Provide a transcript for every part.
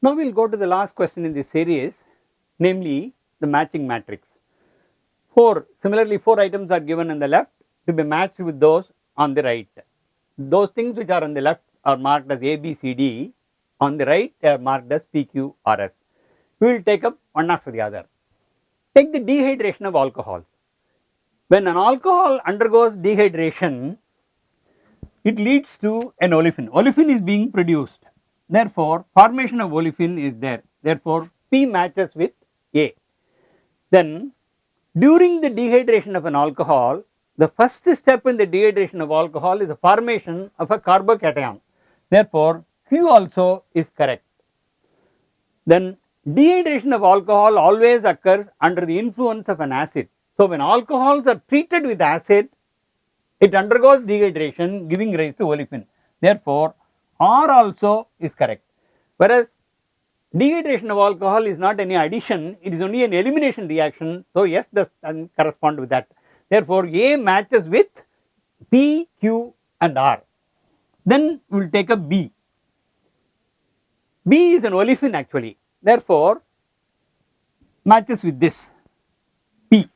Now we will go to the last question in this series, namely the matching matrix. Similarly, 4 items are given on the left to be matched with those on the right. Those things which are on the left are marked as A, B, C, D. On the right, they are marked as P, Q, R, S. We will take up one after the other. Take the dehydration of alcohol. When an alcohol undergoes dehydration, it leads to an olefin. Olefin is being produced. Therefore, formation of olefin is there. Therefore, P matches with A. Then, during the dehydration of an alcohol, the first step in the dehydration of alcohol is the formation of a carbocation. Therefore, Q also is correct. Then, dehydration of alcohol always occurs under the influence of an acid. So, when alcohols are treated with acid, it undergoes dehydration, giving rise to olefin. Therefore, R also is correct. Whereas, dehydration of alcohol is not any addition, it is only an elimination reaction. So, S does correspond with that. Therefore, A matches with P, Q and R. Then we will take up B. B is an olefin actually. Therefore, matches with this P.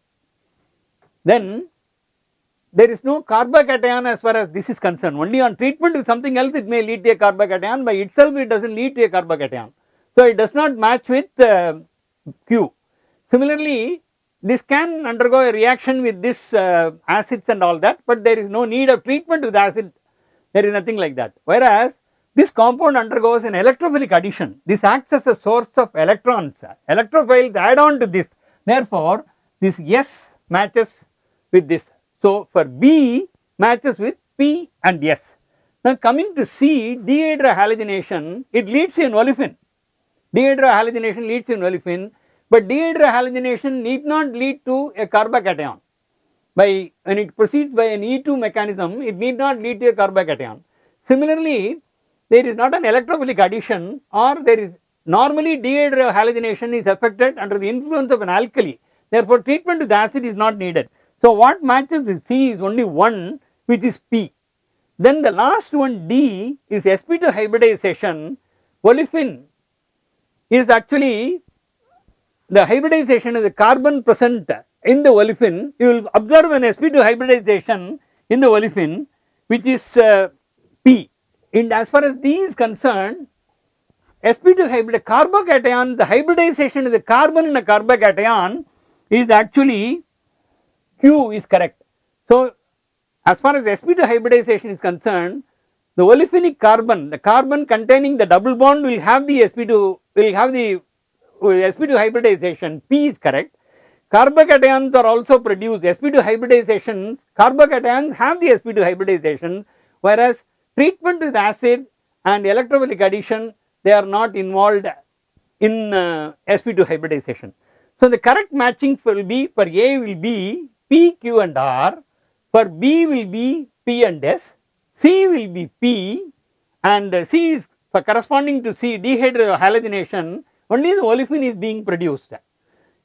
Then there is no carbocation as far as this is concerned. Only on treatment with something else it may lead to a carbocation. By itself it does not lead to a carbocation. So, it does not match with Q. Similarly, this can undergo a reaction with this acids and all that, but there is no need of treatment with acid. There is nothing like that. Whereas, this compound undergoes an electrophilic addition. This acts as a source of electrons. Electrophiles add on to this. Therefore, this S matches with this. So, for B matches with P and S. Now, coming to C, dehydrohalogenation, it leads to an olefin. Dehydrohalogenation leads to an olefin, but dehydrohalogenation need not lead to a carbocation. When it proceeds by an E2 mechanism, it need not lead to a carbocation. Similarly, there is not an electrophilic addition, or there is normally dehydrohalogenation is affected under the influence of an alkali. Therefore, treatment with acid is not needed. So, what matches with C is only one, which is P. Then the last one D is sp2 hybridization. Olefin is actually, the hybridization is a carbon present in the olefin. You will observe an sp2 hybridization in the olefin, which is P. And as far as D is concerned, sp2 hybrid carbocation, the hybridization of the carbon in a carbocation is actually Q is correct. So, as far as sp2 hybridization is concerned, the olefinic carbon, the carbon containing the double bond will have the sp2 hybridization, P is correct. Carbocations are also produced, sp2 hybridization, carbocations have the sp2 hybridization, whereas treatment with acid and electrophilic addition, they are not involved in sp2 hybridization. So, the correct matching will be, for A will be P, Q and R, for B will be P and S, C will be P, and C is for corresponding to C, dehydrohalogenation, only the olefin is being produced.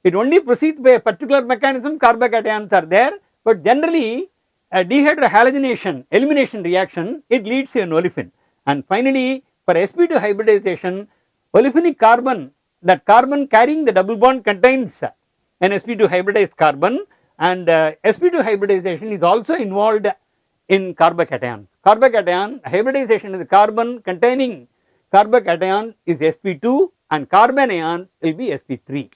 It only proceeds by a particular mechanism, carbocations are there, but generally a dehydrohalogenation elimination reaction, it leads to an olefin. And finally, for sp2 hybridization, olefinic carbon, that carbon carrying the double bond contains an sp2 hybridized carbon, and sp2 hybridization is also involved in carbocation. Carbocation hybridization is the carbon containing carbocation is sp2 and carbanion will be sp3.